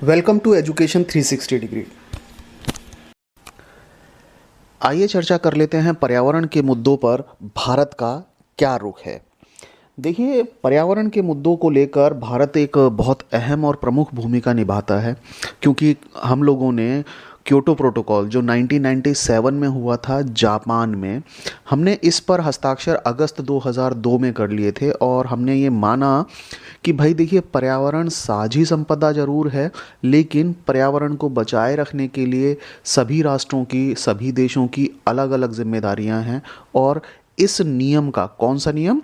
Welcome to education 360 degree. आइए चर्चा कर लेते हैं पर्यावरण के मुद्दों पर भारत का क्या रुख है। देखिए, पर्यावरण के मुद्दों को लेकर भारत एक बहुत अहम और प्रमुख भूमिका निभाता है, क्योंकि हम लोगों ने क्योटो प्रोटोकॉल जो 1997 में हुआ था जापान में, हमने इस पर हस्ताक्षर अगस्त 2002 में कर लिए थे। और हमने ये माना कि भाई देखिए, पर्यावरण साझी संपदा जरूर है, लेकिन पर्यावरण को बचाए रखने के लिए सभी राष्ट्रों की, सभी देशों की अलग अलग जिम्मेदारियां हैं। और इस नियम का, कौन सा नियम,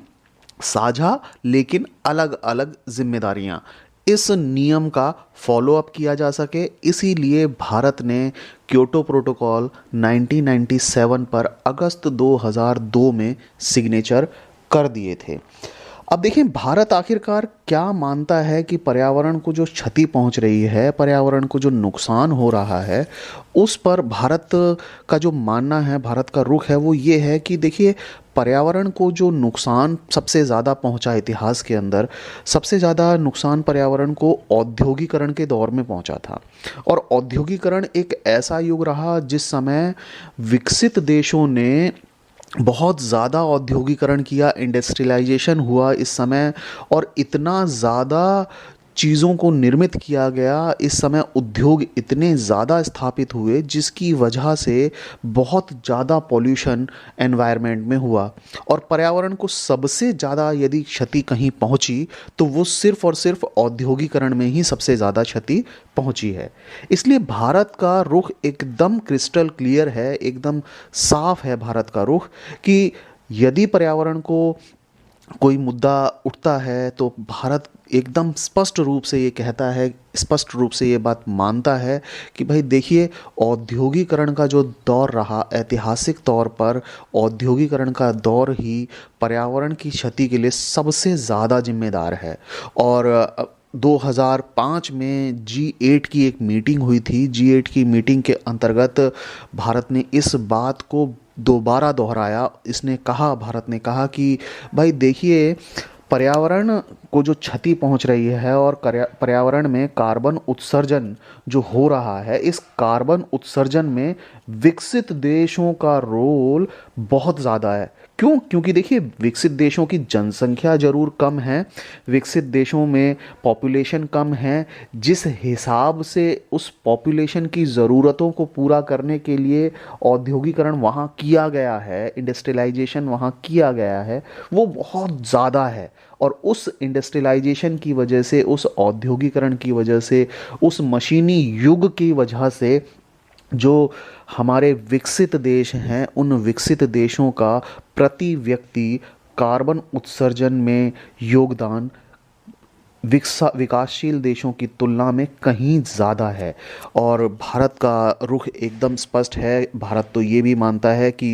साझा लेकिन अलग अलग जिम्मेदारियां, इस नियम का फॉलो अप किया जा सके, इसीलिए भारत ने क्योटो प्रोटोकॉल 1997 पर अगस्त 2002 में सिग्नेचर कर दिए थे। अब देखें, भारत आखिरकार क्या मानता है कि पर्यावरण को जो क्षति पहुंच रही है, पर्यावरण को जो नुकसान हो रहा है, उस पर भारत का जो मानना है, भारत का रुख है, वो ये है कि देखिए, पर्यावरण को जो नुकसान सबसे ज़्यादा पहुंचा इतिहास के अंदर, सबसे ज़्यादा नुकसान पर्यावरण को औद्योगिकरण के दौर में पहुंचा था। और औद्योगिकरण एक ऐसा युग रहा जिस समय विकसित देशों ने बहुत ज़्यादा औद्योगिकरण किया, इंडस्ट्रियलाइजेशन हुआ इस समय, और इतना ज़्यादा चीज़ों को निर्मित किया गया, इस समय उद्योग इतने ज़्यादा स्थापित हुए जिसकी वजह से बहुत ज़्यादा पॉल्यूशन एनवायरनमेंट में हुआ। और पर्यावरण को सबसे ज़्यादा यदि क्षति कहीं पहुंची तो वो सिर्फ और सिर्फ औद्योगिकरण में ही सबसे ज़्यादा क्षति पहुंची है। इसलिए भारत का रुख एकदम क्रिस्टल क्लियर है, एकदम साफ है भारत का रुख, कि यदि पर्यावरण को कोई मुद्दा उठता है तो भारत एकदम स्पष्ट रूप से ये कहता है, स्पष्ट रूप से ये बात मानता है कि भाई देखिए, औद्योगिकरण का जो दौर रहा, ऐतिहासिक तौर पर औद्योगिकरण का दौर ही पर्यावरण की क्षति के लिए सबसे ज़्यादा जिम्मेदार है। और 2005 में G8 की एक मीटिंग हुई थी। G8 की मीटिंग के अंतर्गत भारत ने इस बात को दोबारा दोहराया। इसने कहा, भारत ने कहा कि भाई देखिए, पर्यावरण को जो क्षति पहुंच रही है और पर्यावरण में कार्बन उत्सर्जन जो हो रहा है, इस कार्बन उत्सर्जन में विकसित देशों का रोल बहुत ज़्यादा है। क्यों? क्योंकि देखिए, विकसित देशों की जनसंख्या जरूर कम है, विकसित देशों में पॉपुलेशन कम है, जिस हिसाब से उस पॉपुलेशन की ज़रूरतों को पूरा करने के लिए औद्योगिकरण वहाँ किया गया है, इंडस्ट्रियलाइजेशन वहाँ किया गया है, वो बहुत ज़्यादा है। और उस इंडस्ट्रियलाइजेशन की वजह से, उस औद्योगिकरण की वजह से, उस मशीनी युग की वजह से जो हमारे विकसित देश हैं, उन विकसित देशों का प्रति व्यक्ति कार्बन उत्सर्जन में योगदान विकासशील देशों की तुलना में कहीं ज़्यादा है। और भारत का रुख एकदम स्पष्ट है। भारत तो ये भी मानता है कि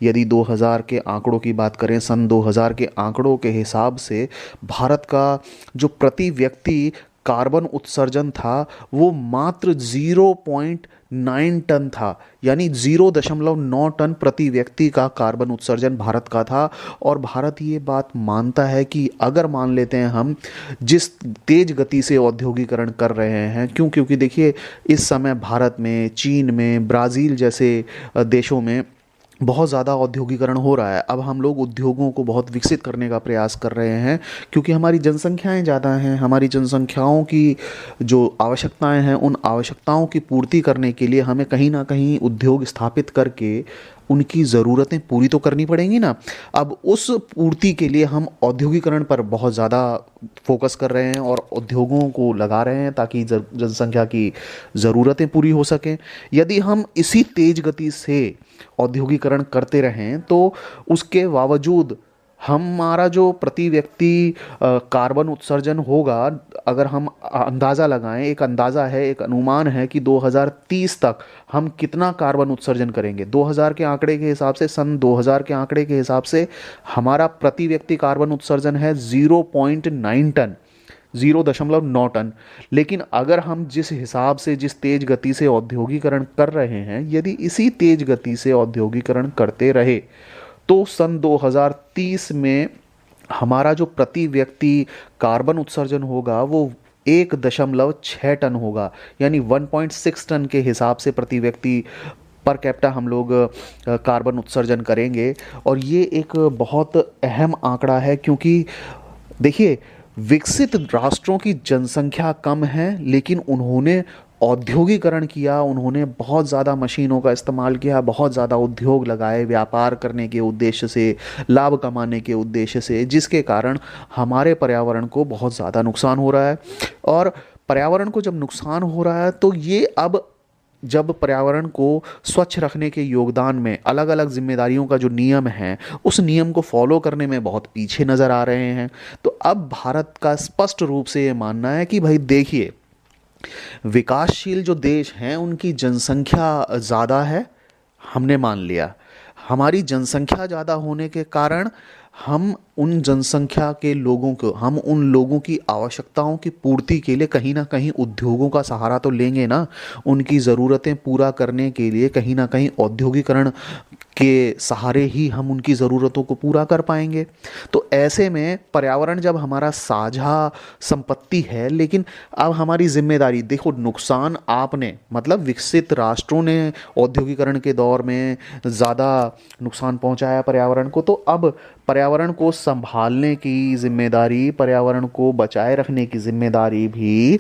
यदि 2000 के आंकड़ों की बात करें, सन 2000 के आंकड़ों के हिसाब से भारत का जो प्रति व्यक्ति कार्बन उत्सर्जन था वो मात्र 0.9 टन था, यानी 0.9 टन प्रति व्यक्ति का कार्बन उत्सर्जन भारत का था। और भारत ये बात मानता है कि अगर मान लेते हैं हम, जिस तेज गति से औद्योगिकरण कर रहे हैं, क्योंकि देखिए, इस समय भारत में, चीन में, ब्राज़ील जैसे देशों में बहुत ज़्यादा औद्योगिकरण हो रहा है। अब हम लोग उद्योगों को बहुत विकसित करने का प्रयास कर रहे हैं, क्योंकि हमारी जनसंख्याएं ज़्यादा हैं। हमारी जनसंख्याओं की जो आवश्यकताएं हैं, उन आवश्यकताओं की पूर्ति करने के लिए हमें कहीं ना कहीं उद्योग स्थापित करके उनकी ज़रूरतें पूरी तो करनी पड़ेंगी ना। अब उस पूर्ति के लिए हम औद्योगिकरण पर बहुत ज़्यादा फोकस कर रहे हैं और उद्योगों को लगा रहे हैं ताकि जनसंख्या की ज़रूरतें पूरी हो सकें। यदि हम इसी तेज गति से औद्योगिकरण करते रहें तो उसके बावजूद हमारा जो प्रति व्यक्ति कार्बन उत्सर्जन होगा, अगर हम अंदाज़ा लगाएं, एक अंदाज़ा है, एक अनुमान है कि 2030 तक हम कितना कार्बन उत्सर्जन करेंगे। 2000 के आंकड़े के हिसाब से, सन 2000 के आंकड़े के हिसाब से हमारा प्रति व्यक्ति कार्बन उत्सर्जन है 0.9 टन, 0.9 टन। लेकिन अगर हम जिस हिसाब से, जिस तेज गति से औद्योगिकरण कर रहे हैं, यदि इसी तेज गति से औद्योगिकरण करते रहे तो सन 2030 में हमारा जो प्रति व्यक्ति कार्बन उत्सर्जन होगा वो 1.6 टन होगा, यानी 1.6 टन के हिसाब से प्रति व्यक्ति पर कैपिटा हम लोग कार्बन उत्सर्जन करेंगे। और ये एक बहुत अहम आंकड़ा है, क्योंकि देखिए, विकसित राष्ट्रों की जनसंख्या कम है, लेकिन उन्होंने औद्योगिकरण किया, उन्होंने बहुत ज़्यादा मशीनों का इस्तेमाल किया, बहुत ज़्यादा उद्योग लगाए व्यापार करने के उद्देश्य से, लाभ कमाने के उद्देश्य से, जिसके कारण हमारे पर्यावरण को बहुत ज़्यादा नुकसान हो रहा है। और पर्यावरण को जब नुकसान हो रहा है तो ये अब जब पर्यावरण को स्वच्छ रखने के योगदान में अलग अलग जिम्मेदारियों का जो नियम है, उस नियम को फॉलो करने में बहुत पीछे नज़र आ रहे हैं। तो अब भारत का स्पष्ट रूप से ये मानना है कि भाई देखिए, विकासशील जो देश हैं उनकी जनसंख्या ज़्यादा है, हमने मान लिया। हमारी जनसंख्या ज़्यादा होने के कारण हम उन जनसंख्या के लोगों को, हम उन लोगों की आवश्यकताओं की पूर्ति के लिए कहीं ना कहीं उद्योगों का सहारा तो लेंगे ना। उनकी ज़रूरतें पूरा करने के लिए कहीं ना कहीं औद्योगिकरण के सहारे ही हम उनकी ज़रूरतों को पूरा कर पाएंगे। तो ऐसे में पर्यावरण जब हमारा साझा संपत्ति है, लेकिन अब हमारी जिम्मेदारी, देखो नुकसान आपने, मतलब विकसित राष्ट्रों ने औद्योगिकरण के दौर में ज़्यादा नुकसान पहुंचाया पर्यावरण को, तो अब पर्यावरण को संभालने की जिम्मेदारी, पर्यावरण को बचाए रखने की जिम्मेदारी भी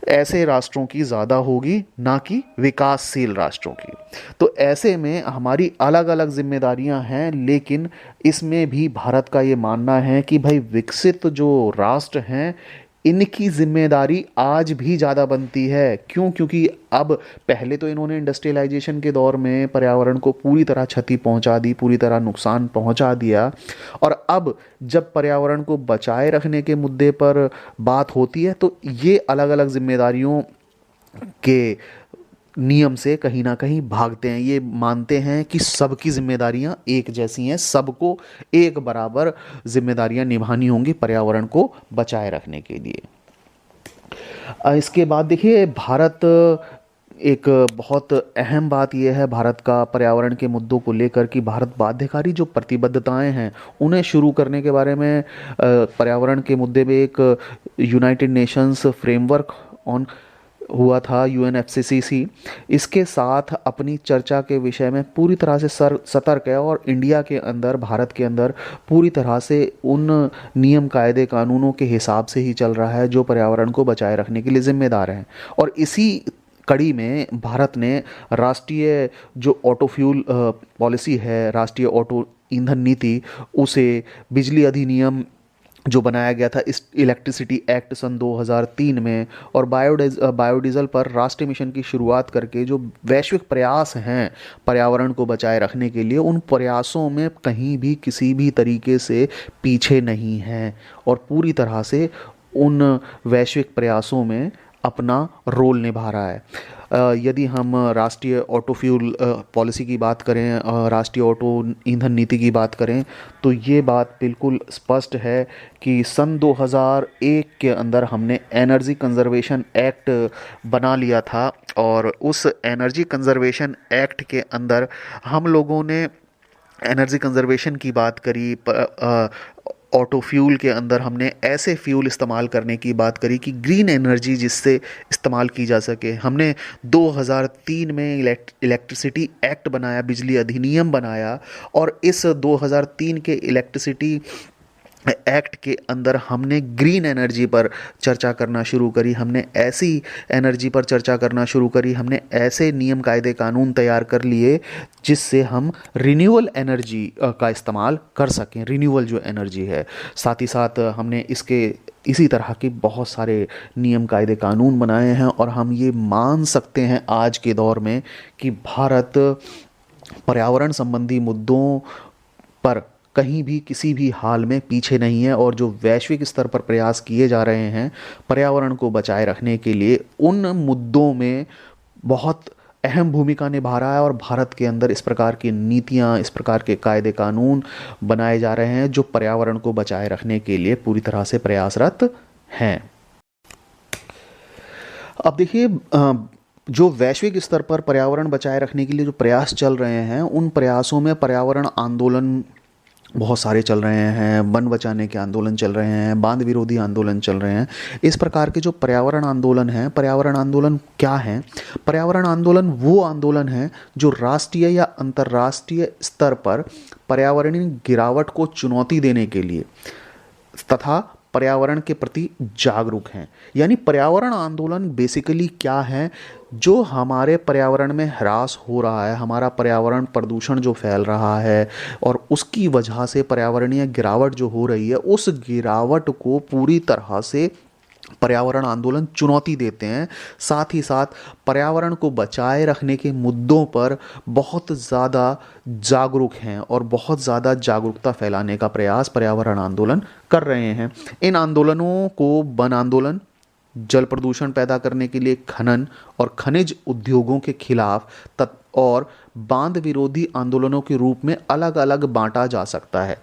ऐसे राष्ट्रों की ज़्यादा होगी, ना कि विकासशील राष्ट्रों की। तो ऐसे में हमारी अलग अलग जिम्मेदारियां हैं, लेकिन इसमें भी भारत का ये मानना है कि भाई विकसित जो राष्ट्र हैं, इनकी जिम्मेदारी आज भी ज़्यादा बनती है। क्यों? क्योंकि अब पहले तो इन्होंने इंडस्ट्रियलाइजेशन के दौर में पर्यावरण को पूरी तरह क्षति पहुंचा दी, पूरी तरह नुकसान पहुंचा दिया, और अब जब पर्यावरण को बचाए रखने के मुद्दे पर बात होती है तो ये अलग अलग जिम्मेदारियों के नियम से कहीं ना कहीं भागते हैं। ये मानते हैं कि सबकी जिम्मेदारियां एक जैसी हैं, सबको एक बराबर जिम्मेदारियां निभानी होंगी पर्यावरण को बचाए रखने के लिए। इसके बाद देखिए, भारत, एक बहुत अहम बात यह है भारत का पर्यावरण के मुद्दों को लेकर कि भारत बाध्यकारी जो प्रतिबद्धताएं हैं उन्हें शुरू करने के बारे में पर्यावरण के मुद्दे में एक यूनाइटेड नेशंस फ्रेमवर्क ऑन हुआ था, UNFCCC। इसके साथ अपनी चर्चा के विषय में पूरी तरह से सतर्क है, और इंडिया के अंदर, भारत के अंदर पूरी तरह से उन नियम कायदे कानूनों के हिसाब से ही चल रहा है जो पर्यावरण को बचाए रखने के लिए जिम्मेदार हैं। और इसी कड़ी में भारत ने राष्ट्रीय जो ऑटो फ्यूल पॉलिसी है, राष्ट्रीय ऑटो ईंधन नीति, उसे बिजली अधिनियम जो बनाया गया था इस इलेक्ट्रिसिटी एक्ट सन 2003 में, और बायोडीजल पर राष्ट्रीय मिशन की शुरुआत करके जो वैश्विक प्रयास हैं पर्यावरण को बचाए रखने के लिए, उन प्रयासों में कहीं भी किसी भी तरीके से पीछे नहीं हैं, और पूरी तरह से उन वैश्विक प्रयासों में अपना रोल निभा रहा है। यदि हम राष्ट्रीय ऑटो फ्यूल पॉलिसी की बात करें, राष्ट्रीय ऑटो ईंधन नीति की बात करें, तो ये बात बिल्कुल स्पष्ट है कि सन 2001 के अंदर हमने एनर्जी कंजर्वेशन एक्ट बना लिया था, और उस एनर्जी कंजर्वेशन एक्ट के अंदर हम लोगों ने एनर्जी कंजर्वेशन की बात करी। ऑटो फ्यूल के अंदर हमने ऐसे फ्यूल इस्तेमाल करने की बात करी कि ग्रीन एनर्जी जिससे इस्तेमाल की जा सके। हमने 2003 में इलेक्ट्रिसिटी एक्ट बनाया, बिजली अधिनियम बनाया, और इस 2003 के इलेक्ट्रिसिटी एक्ट के अंदर हमने ग्रीन एनर्जी पर चर्चा करना शुरू करी, हमने ऐसी एनर्जी पर चर्चा करना शुरू करी, हमने ऐसे नियम कायदे कानून तैयार कर लिए जिससे हम रिन्यूएबल एनर्जी का इस्तेमाल कर सकें, रिन्यूएबल जो एनर्जी है। साथ ही साथ हमने इसी तरह के बहुत सारे नियम कायदे कानून बनाए हैं, और हम ये मान सकते हैं आज के दौर में कि भारत पर्यावरण संबंधी मुद्दों पर कहीं भी किसी भी हाल में पीछे नहीं है, और जो वैश्विक स्तर पर प्रयास किए जा रहे हैं पर्यावरण को बचाए रखने के लिए, उन मुद्दों में बहुत अहम भूमिका निभा रहा है। और भारत के अंदर इस प्रकार की नीतियां, इस प्रकार के कायदे कानून बनाए जा रहे हैं जो पर्यावरण को बचाए रखने के लिए पूरी तरह से प्रयासरत हैं। अब देखिए, जो वैश्विक स्तर पर पर्यावरण बचाए रखने के लिए जो प्रयास चल रहे हैं, उन प्रयासों में पर्यावरण आंदोलन बहुत सारे चल रहे हैं, वन बचाने के आंदोलन चल रहे हैं, बांध विरोधी आंदोलन चल रहे हैं। इस प्रकार के जो पर्यावरण आंदोलन हैं, पर्यावरण आंदोलन क्या हैं? पर्यावरण आंदोलन वो आंदोलन हैं जो राष्ट्रीय या अंतर्राष्ट्रीय स्तर पर पर्यावरणीय गिरावट को चुनौती देने के लिए तथा पर्यावरण के प्रति जागरूक हैं। यानी पर्यावरण आंदोलन बेसिकली क्या है? जो हमारे पर्यावरण में ह्रास हो रहा है, हमारा पर्यावरण प्रदूषण जो फैल रहा है और उसकी वजह से पर्यावरणीय गिरावट जो हो रही है, उस गिरावट को पूरी तरह से पर्यावरण आंदोलन चुनौती देते हैं। साथ ही साथ पर्यावरण को बचाए रखने के मुद्दों पर बहुत ज़्यादा जागरूक हैं और बहुत ज़्यादा जागरूकता फैलाने का प्रयास पर्यावरण आंदोलन कर रहे हैं। इन आंदोलनों को वन आंदोलन, जल प्रदूषण पैदा करने के लिए खनन और खनिज उद्योगों के खिलाफ और बांध विरोधी आंदोलनों के रूप में अलग अलग बांटा जा सकता है।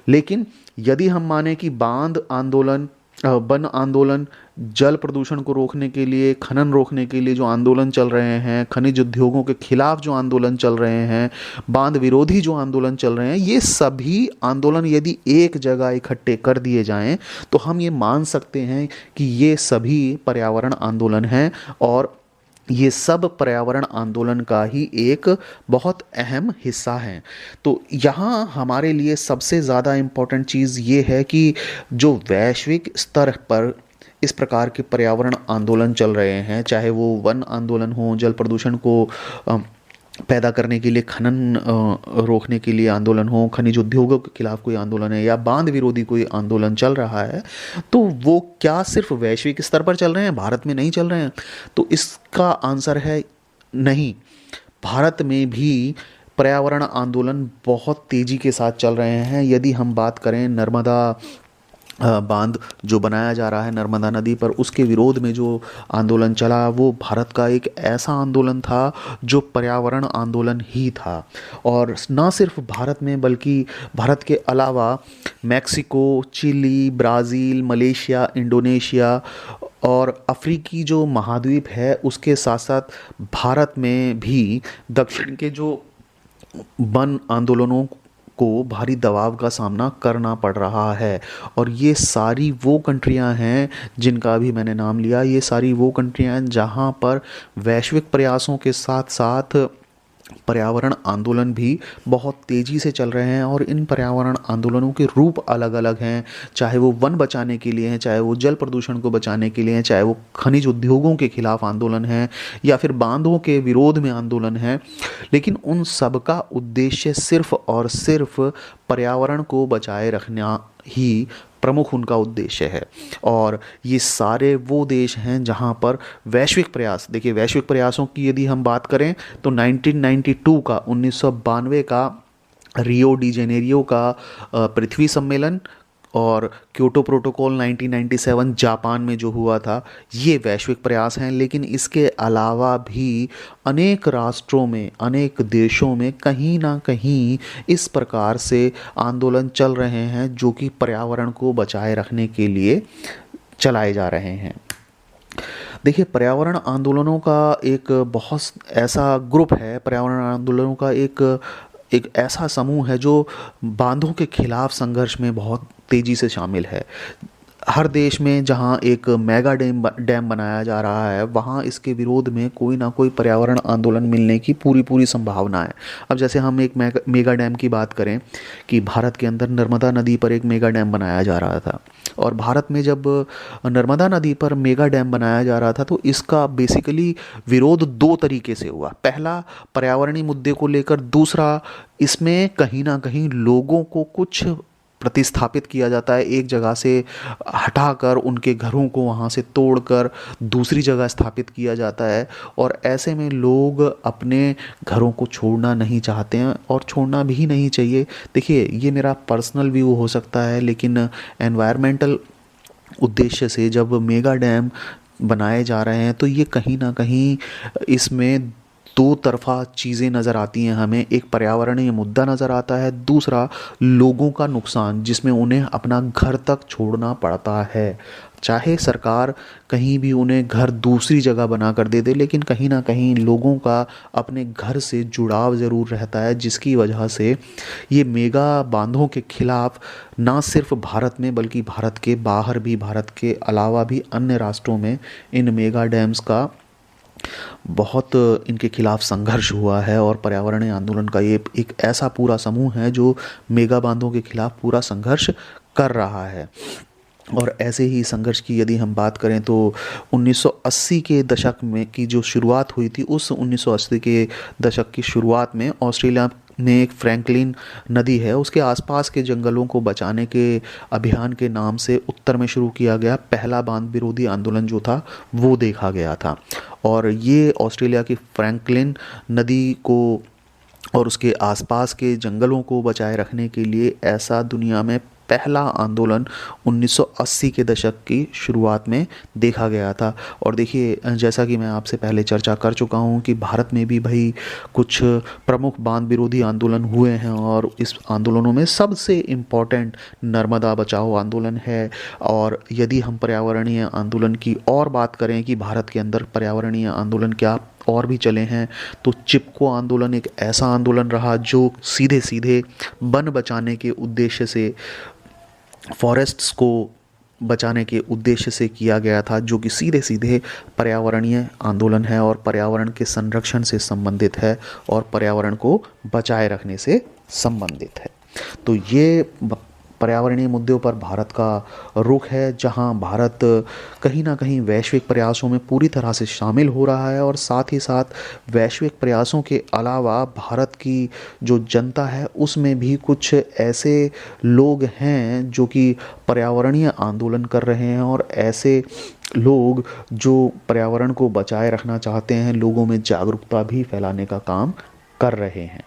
लेकिन यदि हम माने कि बांध आंदोलन, वन आंदोलन, जल प्रदूषण को रोकने के लिए, खनन रोकने के लिए जो आंदोलन चल रहे हैं, खनिज उद्योगों के खिलाफ जो आंदोलन चल रहे हैं, बांध विरोधी जो आंदोलन चल रहे हैं, ये सभी आंदोलन यदि एक जगह इकट्ठे कर दिए जाएं तो हम ये मान सकते हैं कि ये सभी पर्यावरण आंदोलन हैं और ये सब पर्यावरण आंदोलन का ही एक बहुत अहम हिस्सा है। तो यहाँ हमारे लिए सबसे ज़्यादा इम्पोर्टेंट चीज़ ये है कि जो वैश्विक स्तर पर इस प्रकार के पर्यावरण आंदोलन चल रहे हैं, चाहे वो वन आंदोलन हो, जल प्रदूषण को पैदा करने के लिए खनन रोकने के लिए आंदोलन हो, खनिज उद्योगों के खिलाफ कोई आंदोलन है या बांध विरोधी कोई आंदोलन चल रहा है, तो वो क्या सिर्फ वैश्विक स्तर पर चल रहे हैं, भारत में नहीं चल रहे हैं? तो इसका आंसर है नहीं। भारत में भी पर्यावरण आंदोलन बहुत तेज़ी के साथ चल रहे हैं। यदि हम बात करें नर्मदा बांध जो बनाया जा रहा है नर्मदा नदी पर, उसके विरोध में जो आंदोलन चला, वो भारत का एक ऐसा आंदोलन था जो पर्यावरण आंदोलन ही था। और ना सिर्फ भारत में बल्कि भारत के अलावा Mexico, Chile, Brazil, Malaysia, Indonesia और अफ्रीकी जो महाद्वीप है उसके साथ साथ भारत में भी दक्षिण के जो वन आंदोलनों को भारी दबाव का सामना करना पड़ रहा है। और ये सारी वो कंट्रियां हैं जिनका भी मैंने नाम लिया, ये सारी वो कंट्रियां हैं जहां पर वैश्विक प्रयासों के साथ साथ पर्यावरण आंदोलन भी बहुत तेज़ी से चल रहे हैं। और इन पर्यावरण आंदोलनों के रूप अलग अलग हैं, चाहे वो वन बचाने के लिए हैं, चाहे वो जल प्रदूषण को बचाने के लिए हैं, चाहे वो खनिज उद्योगों के खिलाफ आंदोलन है या फिर बांधों के विरोध में आंदोलन है। लेकिन उन सब का उद्देश्य सिर्फ और सिर्फ पर्यावरण को बचाए रखना ही प्रमुख उनका उद्देश्य है। और ये सारे वो देश हैं जहाँ पर वैश्विक प्रयास, देखिए वैश्विक प्रयासों की यदि हम बात करें तो 1992 का 1992 का रियो डी जेनेरियो का पृथ्वी सम्मेलन और क्योटो प्रोटोकॉल 1997 जापान में जो हुआ था, ये वैश्विक प्रयास हैं। लेकिन इसके अलावा भी अनेक राष्ट्रों में, अनेक देशों में कहीं ना कहीं इस प्रकार से आंदोलन चल रहे हैं जो कि पर्यावरण को बचाए रखने के लिए चलाए जा रहे हैं। देखिए पर्यावरण आंदोलनों का एक बहुत ऐसा ग्रुप है, पर्यावरण आंदोलनों का एक ऐसा समूह है जो बांधों के खिलाफ संघर्ष में बहुत तेज़ी से शामिल है। हर देश में जहाँ एक मेगा डैम बनाया जा रहा है, वहाँ इसके विरोध में कोई ना कोई पर्यावरण आंदोलन मिलने की पूरी संभावना है। अब जैसे हम एक मेगा डैम की बात करें कि भारत के अंदर नर्मदा नदी पर एक मेगा डैम बनाया जा रहा था, और भारत में जब नर्मदा नदी पर मेगा डैम बनाया जा रहा था तो इसका बेसिकली विरोध दो तरीके से हुआ। पहला पर्यावरणीय मुद्दे को लेकर, दूसरा इसमें कहीं ना कहीं लोगों को कुछ प्रतिस्थापित किया जाता है, एक जगह से हटाकर उनके घरों को वहाँ से तोड़कर दूसरी जगह स्थापित किया जाता है। और ऐसे में लोग अपने घरों को छोड़ना नहीं चाहते हैं और छोड़ना भी नहीं चाहिए। देखिए ये मेरा पर्सनल व्यू हो सकता है, लेकिन एनवायरमेंटल उद्देश्य से जब मेगा डैम बनाए जा रहे हैं तो ये कहीं ना कहीं इसमें दो तरफा चीज़ें नज़र आती हैं हमें। एक पर्यावरणीय मुद्दा नज़र आता है, दूसरा लोगों का नुकसान जिसमें उन्हें अपना घर तक छोड़ना पड़ता है। चाहे सरकार कहीं भी उन्हें घर दूसरी जगह बना कर दे दे, लेकिन कहीं ना कहीं लोगों का अपने घर से जुड़ाव ज़रूर रहता है, जिसकी वजह से ये मेगा बांधों के खिलाफ ना सिर्फ भारत में बल्कि भारत के बाहर भी, भारत के अलावा भी अन्य राष्ट्रों में इन मेगा डैम्स का बहुत इनके खिलाफ संघर्ष हुआ है। और पर्यावरणीय आंदोलन का ये एक ऐसा पूरा समूह है जो मेगा बांधों के खिलाफ पूरा संघर्ष कर रहा है। और ऐसे ही संघर्ष की यदि हम बात करें तो 1980 के दशक में की जो शुरुआत हुई थी, उस 1980 के दशक की शुरुआत में ऑस्ट्रेलिया में एक फ्रैंकलिन नदी है, उसके आसपास के जंगलों को बचाने के अभियान के नाम से उत्तर में शुरू किया गया पहला बांध विरोधी आंदोलन जो था वो देखा गया था। और ये ऑस्ट्रेलिया की फ्रैंकलिन नदी को और उसके आसपास के जंगलों को बचाए रखने के लिए ऐसा दुनिया में पहला आंदोलन 1980 के दशक की शुरुआत में देखा गया था। और देखिए, जैसा कि मैं आपसे पहले चर्चा कर चुका हूँ कि भारत में भी भाई कुछ प्रमुख बांध विरोधी आंदोलन हुए हैं, और इस आंदोलनों में सबसे इम्पोर्टेंट नर्मदा बचाओ आंदोलन है। और यदि हम पर्यावरणीय आंदोलन की और बात करें कि भारत के अंदर पर्यावरणीय आंदोलन क्या और भी चले हैं, तो चिपको आंदोलन एक ऐसा आंदोलन रहा जो सीधे सीधे वन बचाने के उद्देश्य से, फॉरेस्ट्स को बचाने के उद्देश्य से किया गया था, जो कि सीधे सीधे पर्यावरणीय आंदोलन है और पर्यावरण के संरक्षण से संबंधित है और पर्यावरण को बचाए रखने से संबंधित है। तो ये पर्यावरणीय मुद्दों पर भारत का रुख है, जहां भारत कहीं ना कहीं वैश्विक प्रयासों में पूरी तरह से शामिल हो रहा है। और साथ ही साथ वैश्विक प्रयासों के अलावा भारत की जो जनता है उसमें भी कुछ ऐसे लोग हैं जो कि पर्यावरणीय आंदोलन कर रहे हैं, और ऐसे लोग जो पर्यावरण को बचाए रखना चाहते हैं, लोगों में जागरूकता भी फैलाने का काम कर रहे हैं।